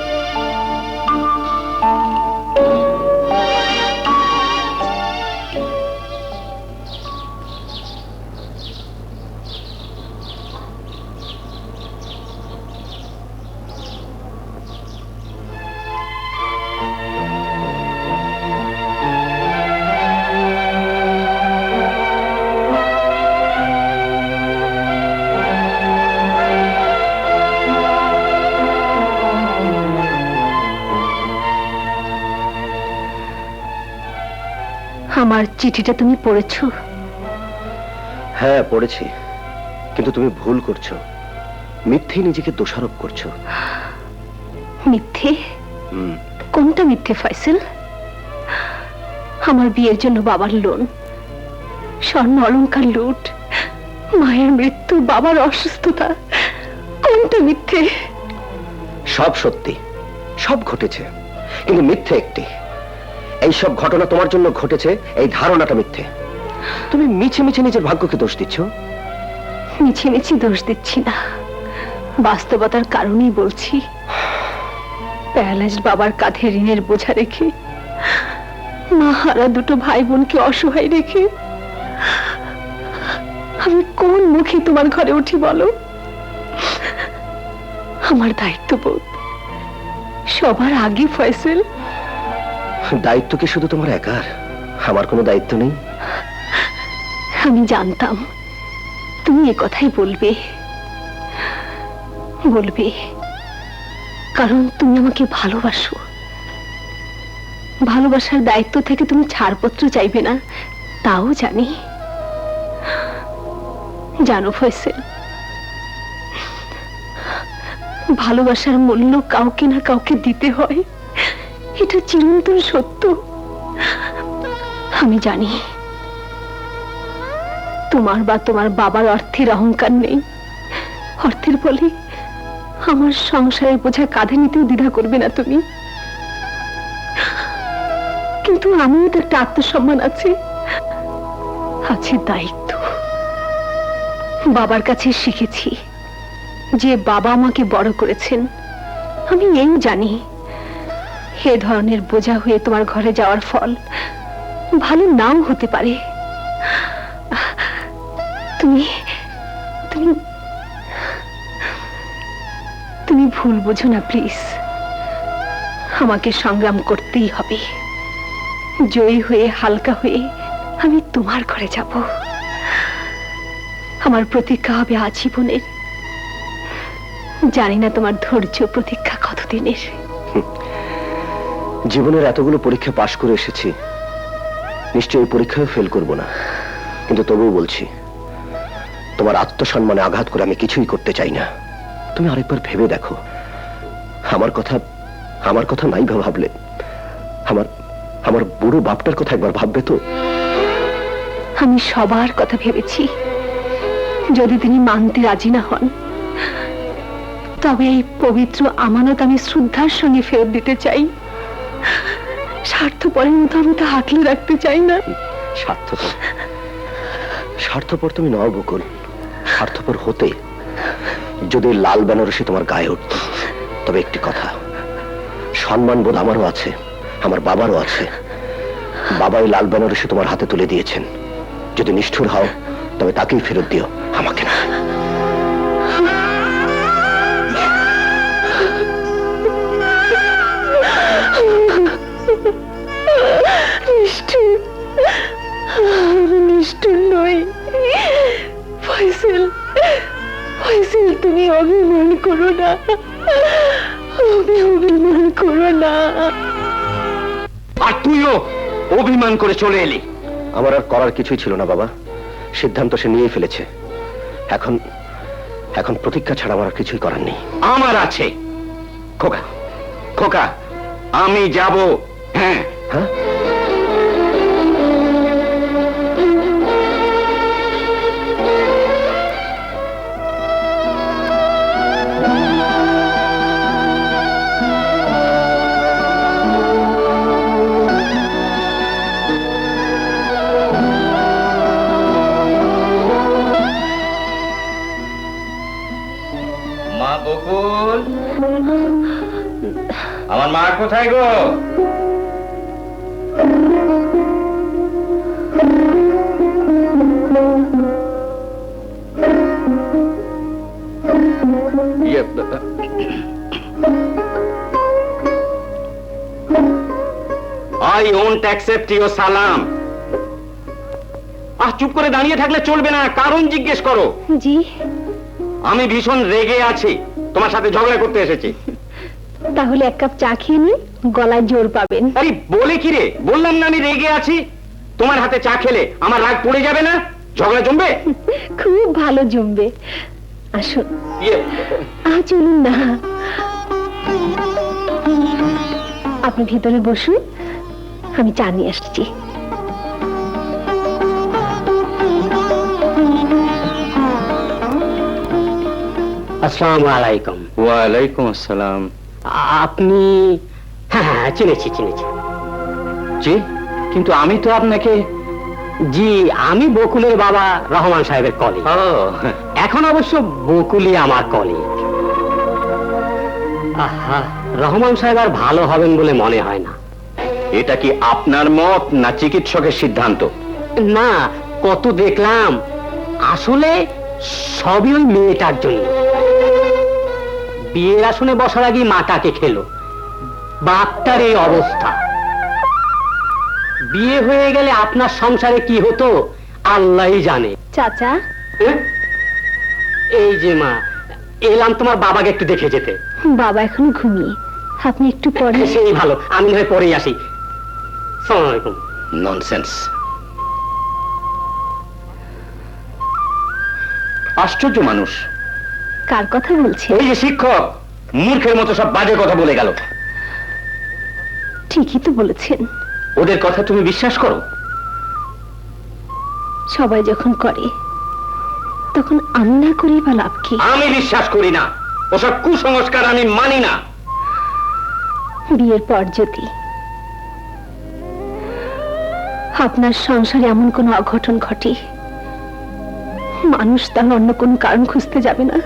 আমার চিঠিটা তুমি পড়েছো? হ্যাঁ, পড়েছি, কিন্তু তুমি ভুল করছো, মিথ্যে নিজেকে দোষারোপ করছো। মিথ্যে? কোনটা মিথ্যে ফয়সল? আমার বিয়ের জন্য বাবার লোন, স্বর্ণ অলংকার লুট, মায়ের মৃত্যু, বাবার অসুস্থতা, কোনটা মিথ্যে? সব সত্যি, সব ঘটেছে, কিন্তু মিথ্যে একটি। এই সব ঘটনা তোমার জন্য ঘটেছে, এই ধারণাটা মিথ্যে। তুমি মিছে মিছে নিজের ভাগ্যকে দোষ দিচ্ছ। মিছে মিছে দোষ দিচ্ছি না, বাস্তবতার কারণেই বলছি। প্যারালাইজড বাবার কাঁধে ঋণের বোঝা রেখে, মা হারা দুটো ভাই বোনকে অসহায় রেখে আমি কোন মুখে তোমার ঘরে উঠি বলো? আমার দায়িত্ববোধ সবার আগে ফয়সল। দায়িত্ব কি শুধু তোমার একার? আমার কোনো দায়িত্ব নেই? আমি জানতাম তুমি এ কথাই বলবে, বলবে, কারণ তুমি আমাকে ভালোবাসো। ভালোবাসার দায়িত্ব থেকে তুমি ছাড়পত্র চাইবে না, তাও জানি। জানো ফয়সল, ভালোবাসার মূল্য কাউকে না কাউকে দিতে হয়, এটা চিরন্তন সত্য। আমি জানি তোমার বা তোমার বাবার অর্থের অহংকার নেই, অর্থের বলে আমার সংসারের বোঝা কাঁধে নিতেও দ্বিধা করবে না তুমি। কিন্তু আমিও তো একটা আত্মসম্মান আছে, আছে দায়িত্ব। বাবার কাছে শিখেছি যে বাবা আমাকে বড় করেছেন। আমি এই জানি এ ধরনের বোঝা হয়ে তোমার ঘরে যাওয়ার ফল ভালো নাও হতে পারে। তুমি তুমি তুমি ভুল বোঝো না প্লিজ। আমাকে সংগ্রাম করতেই হবে, জয়ী হয়ে হালকা হয়ে আমি তোমার ঘরে যাব। আমার প্রতীক্ষা হবে আজীবনের। জানি না তোমার ধৈর্য প্রতীক্ষা কতদিনের। জীবনের এতগুলো পরীক্ষা পাশ করে এসেছি, নিশ্চয়ই পরীক্ষায় ফেল করব না, কিন্তু তবুও বলছি, তোমার আত্মসম্মানে আঘাত করে আমি কিছুই করতে চাই না। তুমি আরেকবার ভেবে দেখো। আমার কথা নাই ভাবলে আমার বুড়ো বাপটার কথা একবার ভাববে তো? আমি সবার কথা ভেবেছি। যদি তিনি মানতে রাজি না হন, তবে এই পবিত্র আমানত আমি শ্রদ্ধার সঙ্গে ফেরত দিতে চাই। স্বার্থপরের মতো আমি তা হাতলে রাখতে চাই না। স্বার্থপর তুমি নও বকুল। স্বার্থপর হতে যদি লাল বেনারসি তোমার গায়ে উঠত, তবে একটি কথা, সম্মান বোধ আমারও আছে, আমার বাবারও আছে। বাবাই লাল বেনারসি তোমার হাতে তুলে দিয়েছেন। যদি নিষ্ঠুর হও, তবে তাকেই ফেরত দিও, আমাকে না। নিষ্ঠুর নই ফয়সল। ফয়সল, তুমি অভিমান করো না, অভিমান করো না। আর তুইও অভিমান করে চলে এলি। আমার আর করার কিছুই ছিল না বাবা, সিদ্ধান্ত সে নিয়ে ফেলেছে। এখন প্রতীক্ষা ছাড়া আমার আর কিছুই করার নেই। আমার আছে। খোকা, খোকা, আমি যাব। হ্যাঁ হ্যাঁ, কোথায় গো? I won't accept your salam. চুপ করে দাঁড়িয়ে থাকলে চলবে না, কারণ জিজ্ঞেস করো। জি, আমি ভীষণ রেগে আছি, তোমার সাথে ঝগড়া করতে এসেছি। তাহলে এক কাপ চা খেয়ে নিন, গলায় জোর পাবেন। আরে বলে কি রে, বললাম না আমি রেগে আছি। তোমার হাতে চা খেলে আমার রাগ পড়ে যাবে না? ঝগড়া জমবে? খুব ভালো জমবে। আসুন, চলুন না, আপনি ভিতরে বসুন, আমি চা নিয়ে আসছি। আসসালামু আলাইকুম। ওয়ালাইকুম আসসালাম। আপনি? হ্যাঁ, চিনেছি। জি, কিন্তু আমি তো আপনাকে... জি, আমি বকুলের বাবা রহমান সাহেবের কলিগ। এখন অবশ্য বকুলই আমার কলিগ। আহা, রহমান সাহেব আর ভালো হবেন বলে মনে হয় না। এটা কি আপনার মত না চিকিৎসকের সিদ্ধান্ত? না, কত দেখলাম, আসলে সবই ওই মেয়েটার জন্য। বিয়ের আসনে বসার আগেই মাটাকে খেলো, বাপটার এই অবস্থা। বিয়ে হয়ে গেলে আপনার সংসারে কি হতো আল্লাহই জানে। চাচা, এই যে মা, এলাম তোমার বাবাকে একটু দেখে যেতে। বাবা এখনো ঘুমিয়ে, আপনি একটু পরে। সেই ভালো, আমি নয় পরেই আসি। সালাম আলাইকুম। ননসেন্স। আশ্চর্য মানুষ। কার কথা বলছেন? ওই যে শিক্ষক, মূর্খের মতো সব বাজে কথা বলে গেল। ঠিকই তো বলেছেন, ওদের কথা তুমি বিশ্বাস করো? সবাই যখন করে তখন আমি না করি বা লাভ কি? আমি বিশ্বাস করি না, ওসব কুসংস্কার আমি মানি না। বিয়ের পর যদি আপনার সংসারে এমন কোনো অঘটন ঘটে, মানুষ তার অন্য কোনো কারণ খুঁজতে যাবে না।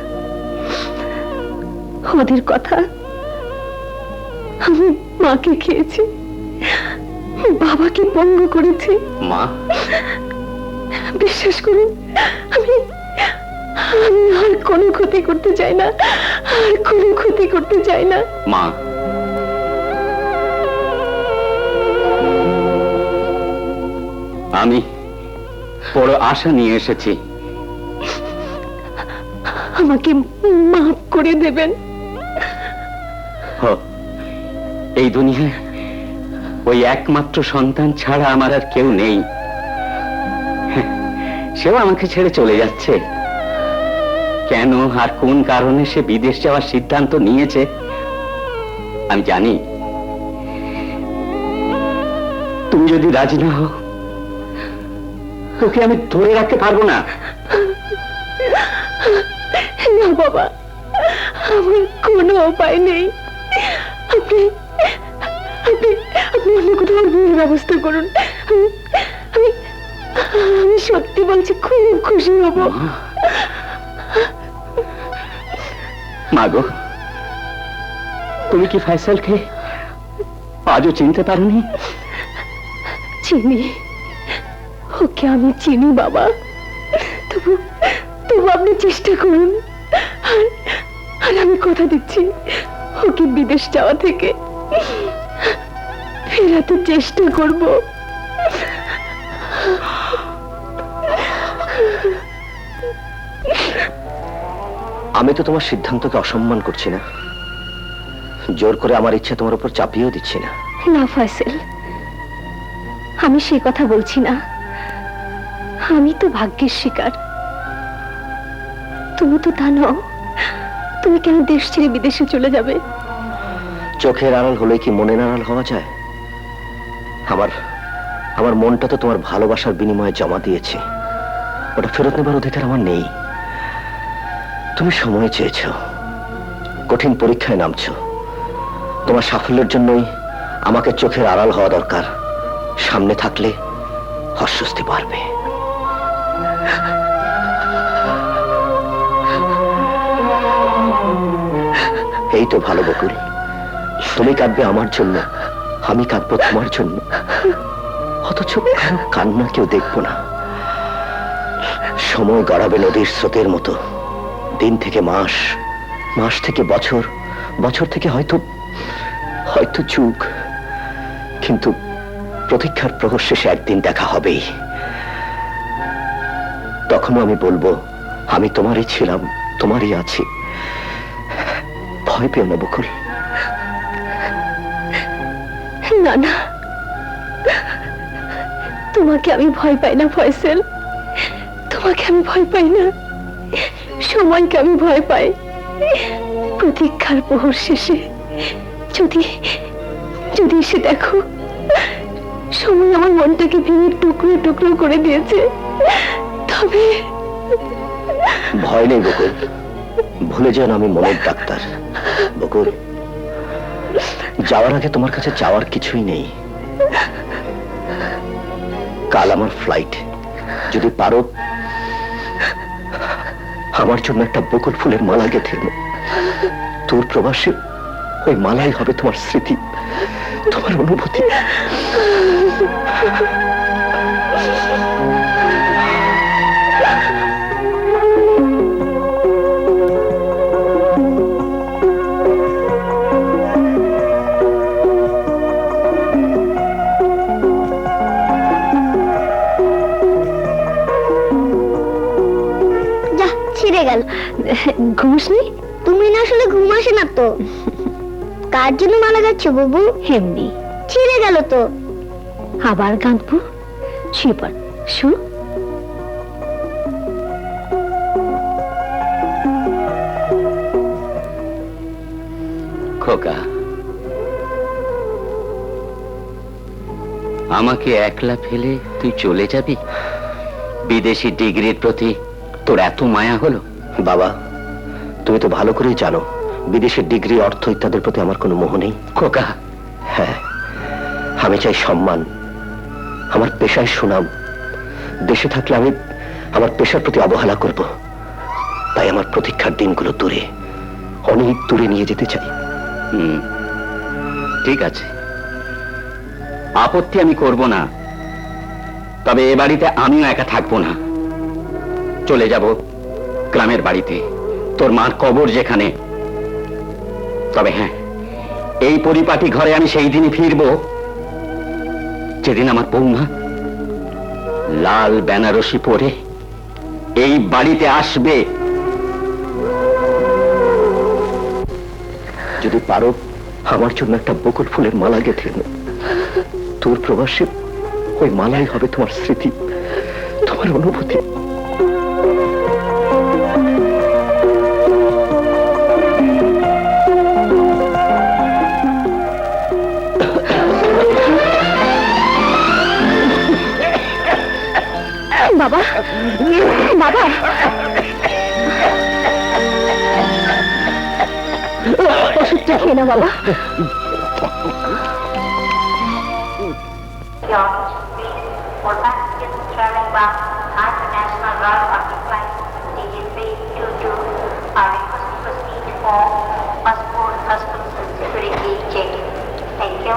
ওদের কথা আমি মাকে খেয়েছি, বাবাকে পঙ্গ করেছি। মা, বিশ্বাস করুন, আমি আমি আর কোনো ক্ষতি করতে চাই না, আর কোনো ক্ষতি করতে চাই না। মা, আমি বড় আশা নিয়ে এসেছি। আমাকে মাফ করে দেবেন। এই দুনিয়ায় ওই একমাত্র সন্তান ছাড়া আমার আর কেউ নেই। সেও আমাকে ছেড়ে চলে যাচ্ছে। কেন আর কোন কারণে সে বিদেশ যাওয়ার সিদ্ধান্ত নিয়েছে আমি জানি। তুমি যদি রাজি না হও, তোকে আমি ধরে রাখতে পারবো না। না বাবা, আমার কোনো উপায় নেই। আপনি আপনি আপনি অন্য কোথাও বিয়ের ব্যবস্থা করুন। আমি আমি সত্যি বলছি, খুব খুশি হব। মাগো, তুমি কি ফয়সালকে আজও চিনতে পারোনি? চিনি, ওকে আমি চিনি বাবা। তবু তবু আপনি চেষ্টা করুন, আর আমি কথা দিচ্ছি, ওকে বিদেশ যাওয়া থেকে ফেরাতে চেষ্টা করব। আমি তো তোমার সিদ্ধান্তকে অসম্মান করছি না, জোর করে আমার ইচ্ছা তোমার উপর চাপিয়েও দিচ্ছি না। না ফয়সল, আমি সে কথা বলছি না। আমি তো ভাগ্যের শিকার, তুমি তো তা নও। তুমি কেন দেশ ছেড়ে বিদেশে চলে যাবে? চোখের আড়াল হলে কি মনের আড়াল হওয়া যায়? আমার আমার মনটা তো তোমার ভালোবাসার বিনিময়ে জমা দিয়েছি, ওটা ফেরত নেবার অধিকার আমার নেই। তুমি সময় চেয়েছো, কঠিন পরীক্ষায় নামছো। তোমার সাফল্যের জন্যই আমাকে চোখের আড়াল হওয়া দরকার। সামনে থাকলে অস্বস্তি বাড়বে। এই তো ভালো বকুল, তুমি কাঁদবে আমার জন্য, আমি কাঁদবো তোমার জন্য, অথচ কারো কান্না কেউ দেখবো না। সময় গড়াবে নদীর স্রোতের মতো, দিন থেকে মাস, মাস থেকে বছর, বছর থেকে হয়তো হয়তো যুগ, কিন্তু প্রতীক্ষার প্রহর শেষে একদিন দেখা হবেই। তখনও আমি বলবো, আমি তোমারই ছিলাম, তোমারই আছি। ভয় পেও না বকুল। না না, তোমাকে আমি ভয় পাই না ফয়সল, তোমাকে আমি ভয় পাই না, সময়কে আমি ভয় পাই। প্রতীক্ষার প্রহর শেষে যদি যদি এসে দেখো সময় আমার মনটাকে ভেঙে টুকরো টুকরো করে দিয়েছে, তবে ভয় নেই বকুল, ভুলে যান আমি মনের ডাক্তার। বকুল, যাওয়ার আগে তোমার কাছে চাওয়ার কিছুই নেই। কাল আমার ফ্লাইট, যদি পারো আমার জন্য একটা বকুল ফুলের মালা গেঁথে এনো। তোর প্রবাসে ওই মালাই হবে তোমার স্মৃতি, তোমার অনুভূতি। যা, ছিঁড়ে গেল। ঘুমসনি? তুমি না আসলে ঘুম আসে না তো? কার জন্য মালা গাচ্ছ বাবু? এমনি। ছিঁড়ে গেল তো। আবার কাঁদবো? শুয়ে পড়, শু। খোকা, আমাকে একলা ফেলে তুই চলে যাবি? বিদেশি ডিগ্রির প্রতি তোর এত মায়া হলো? বাবা, তুমি তো ভালো করেই জানো বিদেশের ডিগ্রি, অর্থ ইত্যাদির প্রতি আমার কোনো মোহ নেই। খোকা, হ্যাঁ, আমি চাই সম্মান, আমার পেশায় সুনাম। দেশে থাকলে আমি আমার পেশার প্রতি অবহেলা করব। তাই আমার প্রতীক্ষার দিনগুলো দূরে, অনেক দূরে নিয়ে যেতে চাই। ঠিক আছে, আপত্তি আমি করব না। তবে এ বাড়িতে আমিও একা থাকবো না, চলে যাব গ্রামের বাড়িতে, তোর মার কবর যেখানে। তবে হ্যাঁ, এই পরিপাটি ঘরে আমি সেই দিনই ফিরবো যেদিন আমার বৌমা লাল বেনারসি পরে এই বাড়িতে আসবে। যদি পারো আমার জন্য একটা বকুল ফুলের মালা গেঁথে এনো। তোর প্রবাসে ওই মালাই হবে তোমার স্মৃতি, তোমার অনুভূতি। বাবা, বাবা, ওষুধটা খেয়ে না বাবা। For passengers traveling by International Route of the flight DG322 are requested to proceed for passport customs and security checking. Thank you.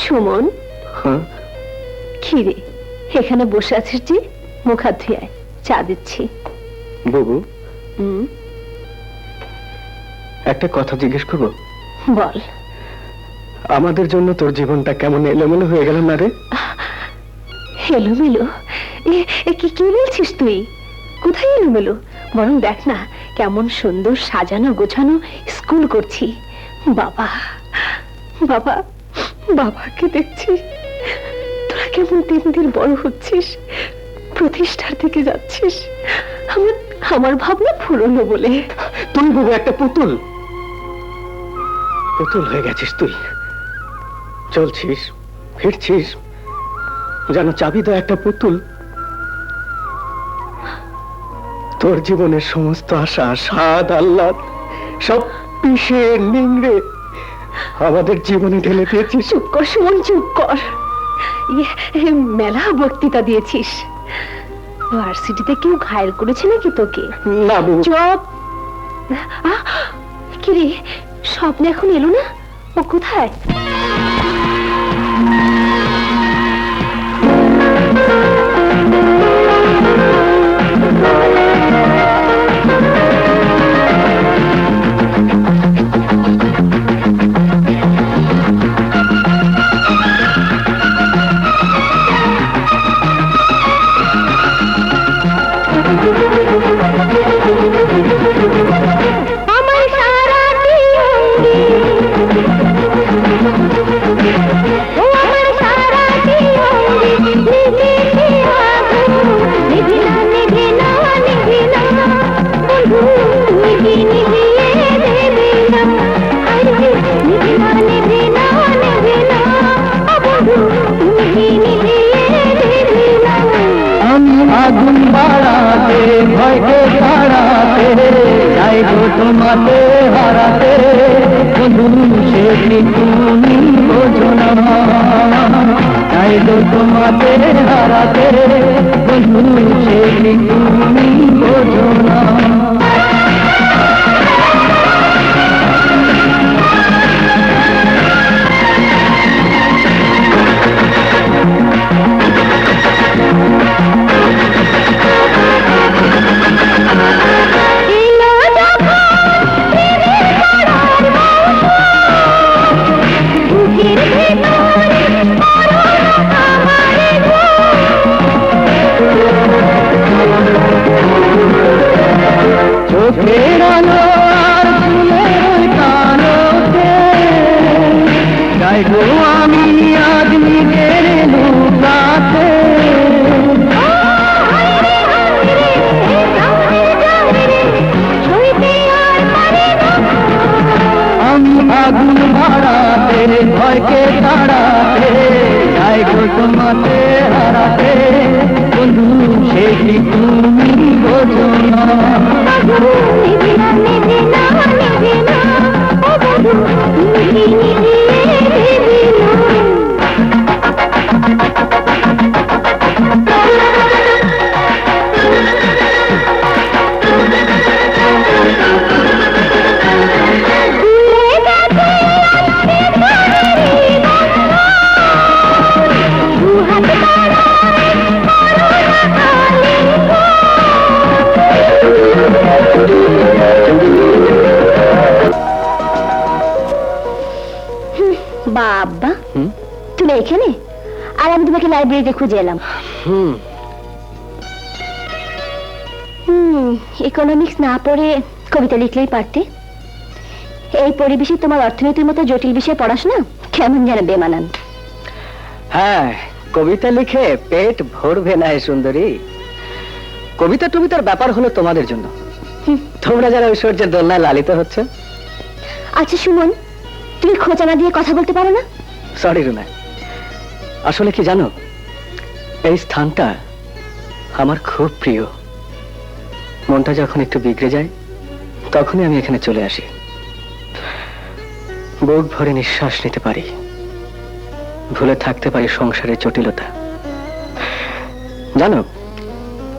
Suman, খিরে এখানে বসে আছিস যে? মুখ হাত ধুয়ে আয়, চা দিচ্ছি। বাবু, হুম, একটা কথা জিজ্ঞেস করবো? বল। আমাদের জন্য তোর জীবনটা কেমন এলোমেলো হয়ে গেল না রে? এলোমেলো? কি কি বলছিস তুই? কোথায় এলোমেলো? বরং দেখ না কেমন সুন্দর সাজানো গোছানো স্কুল করছি। বাবা বাবা বাবাকে দেখছি, তোরা কেমন দিন দিন বড় হচ্ছিস, প্রতিষ্ঠার দিকে যাচ্ছিস। আমার আমার ভাবনা ফুরলো বলে। তুই বাবু একটা পুতুল, পুতুল হয়ে গেছিস তুই। চলছিস ফিরছিস যেন চাবি দেওয়া একটা পুতুল। তোর জীবনের সমস্ত আশা স্বাদ আহ্লাদ সব পিষে নিংড়ে আমাদের জীবনে ঢেলে দিয়েছিস। চুপ কর সুমন, চুপ কর। মেলা বক্তৃতা দিয়েছিস। ভার্সিটিতে কেউ ঘায়ল করেছে নাকি তোকে? না বউ, চুপ। কিরে, স্বপ্ন এখন এলো না? ও কোথায়? আমার সারাটি অঙ্গে, ও আমার সারাটি অঙ্গে নিভেছে আগুন। নিভে না নিভে না নিভে না বন্ধু, নিভে নিভিয়ে দেবে না। আরে নিভে না নিভে না নিভে না বন্ধু, নিভে নিভিয়ে দেবে না। আমি আগুন বাড়াতে ভয়কে তাড়াতে চাইবো তোমাকে হারাতে, বন্ধু সে কি তুমি বোঝো না? চাইবো তোমাকে হারাতে, বন্ধু সে কি তুমি বোঝো না? এলো যখন ফিরে পড়ার মৌসুম, বুকের ভেতরে পড়ো না আমার চোখের আলো আর ফুলের কালোতে চাইবো আমি আজ নিজের লুকাতে। আমি আগুন বাড়াতে ভয়কে তাড়াতে চাইবো তোমাকে হারাতে, বন্ধু সে কি তুমি বোঝো না? নিভে না নিভে না নিভে না ও বন্ধু, নিভে নিভিয়ে দেবে না। বাবা, তুমি এখানে? আর আমি তোমাকে লাইব্রেরিতে খুঁজে এলাম। ইকোনমিক্স না পড়ে কবিতা লিখলেই পারতে। এই পরিবেশে তোমার অর্থনীতির মতো জটিল বিষয়ে পড়াশোনা কেমন যেন বেমানান। হ্যাঁ, কবিতা লিখে পেট ভরবে না সুন্দরী। কবিতা টবিতার ব্যাপার হলো তোমাদের জন্য, তোমরা যারা ঐশ্বর্যের দোলনায় লালিত হচ্ছে। আচ্ছা সুমন, তুমি খোঁচা না দিয়ে কথা বলতে পারো না? সরি রুনা, আসলে কি জানো, এই স্থানটা আমার খুব প্রিয়। মনটা যখন একটু বিগড়ে যায় তখনই আমি এখানে চলে আসি। বুক ভরে নিঃশ্বাস নিতে পারি, ভুলে থাকতে পারি সংসারের জটিলতা। জানো,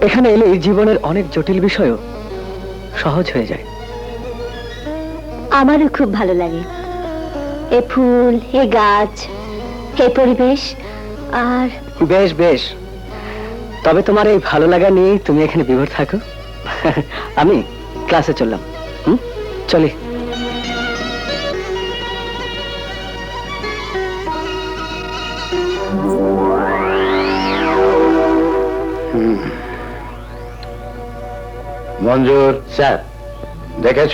এখানে এলে জীবনের অনেক জটিল বিষয়ও সহজ হয়ে যায়। আমারও খুব ভালো লাগে এ ফুল, এ গাছ, এ পরিবেশ। আর বেশ বেশ, তবে তোমার এই ভালো লাগা নিয়ে তুমি এখানে বিভোর থাকো। আমি ক্লাসে চললাম। চলি। মঞ্জুর, স্যার। দেখেছ?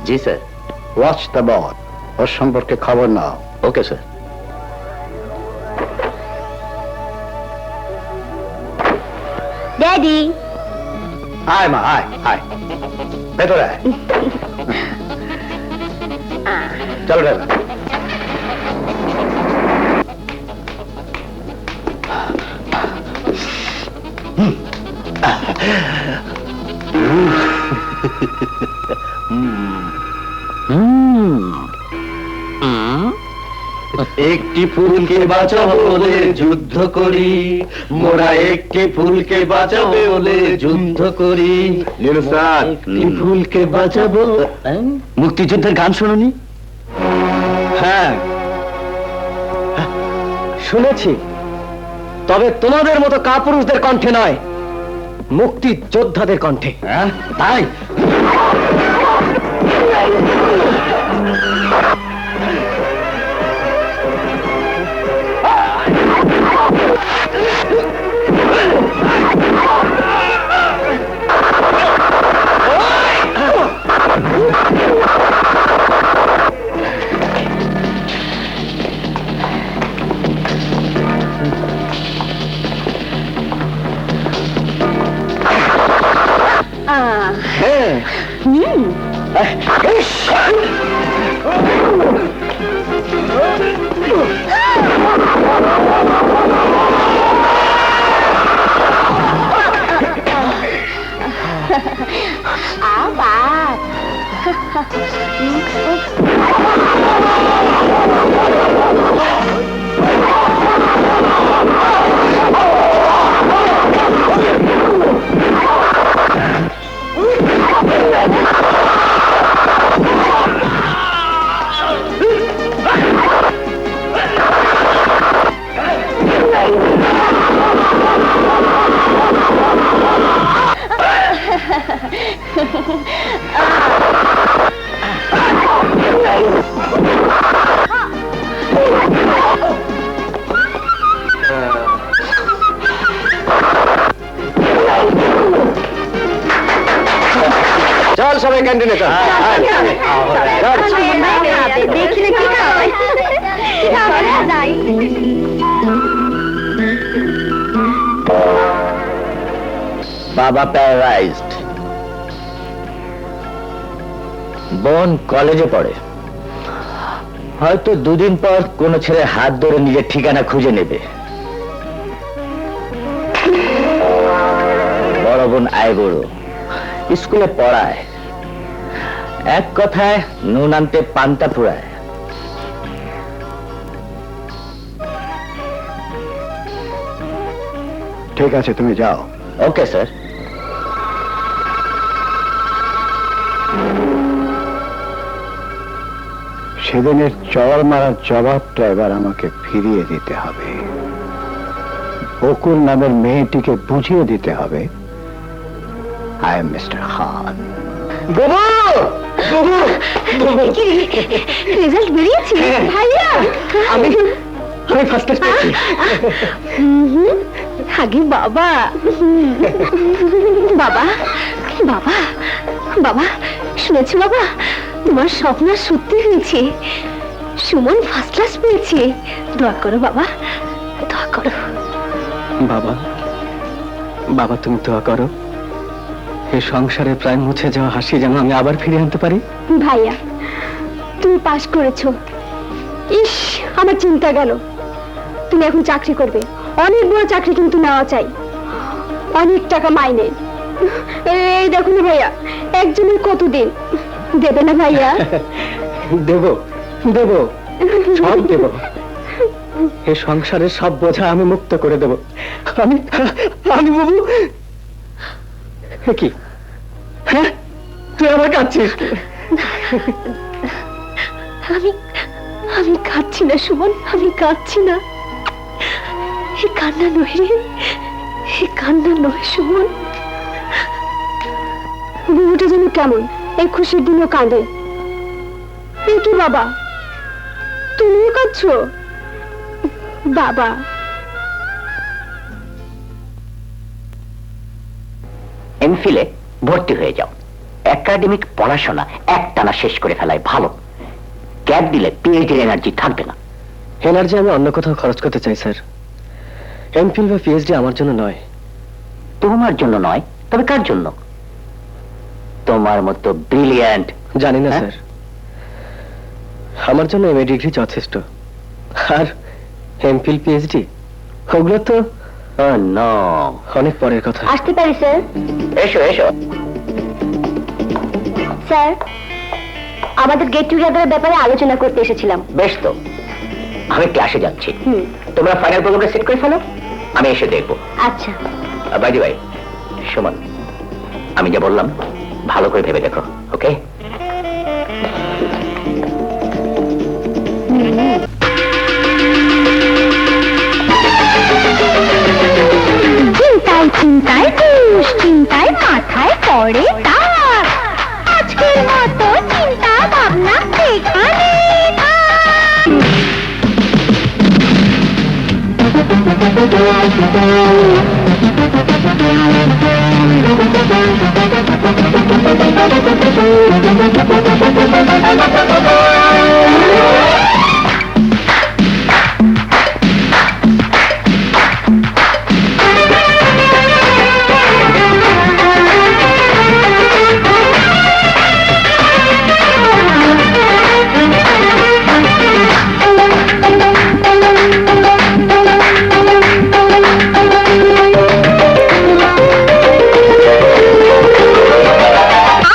জি স্যার। ওয়াচ দ্য বল, ওর সম্পর্কে খবর নাও। Okay sir. ড্যাডি, আয় মা, আয় আয়, ভেতরে আয়। চলো ড্রাইভার। একটি ফুলকে বাঁচাবো বলে যুদ্ধ করি, মোরা একটি ফুলকে বাঁচাবো বলে যুদ্ধ করি। একটি ফুলকে বাঁচাবো। মুক্তিযুদ্ধের গান শুনুনি? হ্যাঁ শুনেছি, তবে তোমাদের মতো কাপুরুষদের কণ্ঠে নয়, মুক্তি যোদ্ধাদের কণ্ঠে। হ্যাঁ তাই? আবার চল সবাই ক্যান্টিনে চল। দেখলে কি খাওয়াই যাই। বাবা প্যারালাইজড, বোন কলেজে পড়ে, হয়তো দুদিন পর কোনো ছেলে হাত ধরে নিজের ঠিকানা খুঁজে নেবে। বড় বোন আইবুড়ো, স্কুলে পড়ায়, এক কথায় নুন আনতে পান্তা ফুরায়। ঠিক আছে, তুমি যাও। Okay sir. সেদিনের চর মারার জবাবটা এবার আমাকে ফিরিয়ে দিতে হবে। বকুল নামের মেয়েটিকে বুঝিয়ে দিতে হবে I am mister Khan. Result বেরিয়েছে ভাইয়া? আমি ফার্স্ট ক্লাস পেয়েছি। আগে বাবা, বাবা, বাবা, বাবা, শুনেছো বাবা, তোমার স্বপ্ন সত্যি হয়েছে। সুমন ফার্স্ট ক্লাস পেয়েছে। দোয়া করো বাবা, দোয়া করো। বাবা, বাবা তুমি দোয়া করো, এই সংসারে প্রায় মুছে যাওয়া হাসি যেন আমি আবার ফিরে আনতে পারি। ভাইয়া, তুমি পাশ করেছো। ইস, আমার চিন্তা গেল। তুমি এখন চাকরি করবে, অনেক বড় চাকরি কিন্তু নেওয়া চাই, অনেক টাকা মাইনে। এই দেখো না ভাইয়া, একজনের কতদিন দেবে না ভাইয়া? দেব দেব, সব দেব। এই সংসারের সব বোঝা আমি মুক্ত করে দেব। আমি আমি বাবু কি? হ্যাঁ, তুই আমার কাঁদছিস? আমি আমি কাঁদছি না সুমন, আমি কাঁদছি না। এ কান্না নয় রে, এ কান্না নয় সুমন। বুবুটা যেন কেমন এই খুশির দিনও কাঁদে। এ কি বাবা, তুমিও কাঁদছো? বাবা, এমফিলে ভর্তি হয়ে যাও। একাডেমিক পড়াশোনা একটানা শেষ করে ফেলায় ভালো। গ্যাপ দিলে পিএইচডির এনার্জি থাকবে না। এনার্জি আমি অন্য কোথাও খরচ করতে চাই স্যার। এমফিল বা পিএইচডি আমার জন্য নয়। তোমার জন্য নয়, তবে কার জন্য? তোমার মতো ব্রিলিয়ান্ট। জানি না হ্যাঁ? স্যার, আমার জন্য এমএ ডিগ্রি যথেষ্ট। আর এমফিল পিএইচডি ওগুলো তো নো, অনেক পরের কথা। আসতে পারি স্যার? এসো এসো। স্যার, আমাদের গেট টুগেদারের ব্যাপারে আলোচনা করতে এসেছিলাম। বেশ তো, আমি ক্লাসে যাচ্ছি। তোমরা ফাইনাল প্রোগ্রামটা সেট করে ফেলো, আমি এসে দেখবো। আচ্ছা। বাইদি ভাই, সুমন, আমি যা বললাম ভালো করে ভেবে দেখো, ওকে? চিন্তায় চিন্তায় দুশ্চিন্তায় মাথায় পড়ে তার। আজকের মতো চিন্তা ভাবনা এখানে থাক।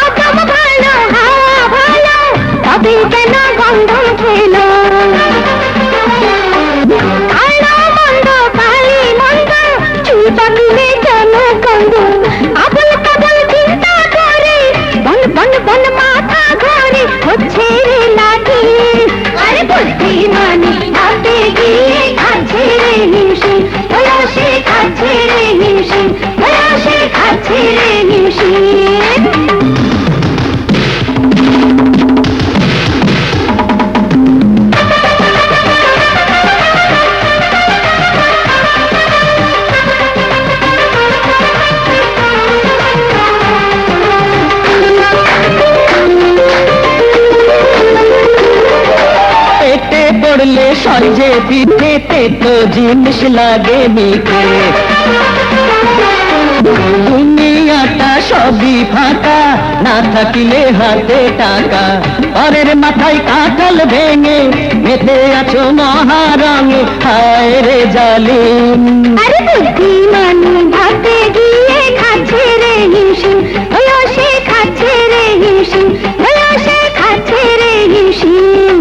আগাম ভালো, হাওয়া ভালো, তবে কেন গন্ধ খেলো? ভালো মন্দ, ভালি মন্দ, চুল পাকলে কেন গন্ধ? আবল তাবল চিন্তা করে, বন বন বন মাথা ঘরে, হচ্ছে রে লাঠি। আরে বুদ্ধি মানি হাতে গিয়ে খাচ্ছে রে হিমশিম, ওরা সে খাচ্ছে রে হিমশিম, ওরা সে খাচ্ছে রে হিমশিম। পেটে পড়লে সঞ্জে পিঠেতে তো জিনিস লাগে মিঠে। দুনিয়াটা সবই ফাঁকা, না থাকিলে হাতে টাকা। পরের মাথায় কাঁঠাল ভেঙে মেতে আছো মহারঙে, হায় রে জালিম। আরে বুদ্ধিমানি ভাতে গিয়ে খাচ্ছে রে হিমশিম, ওরা সে খাচ্ছে রে হিমশিম, ওরা সে খাচ্ছে রে হিমশিম।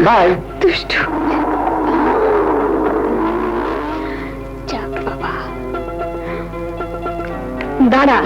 বাই। দুষ্টু। যাক বাবা, দাঁড়া।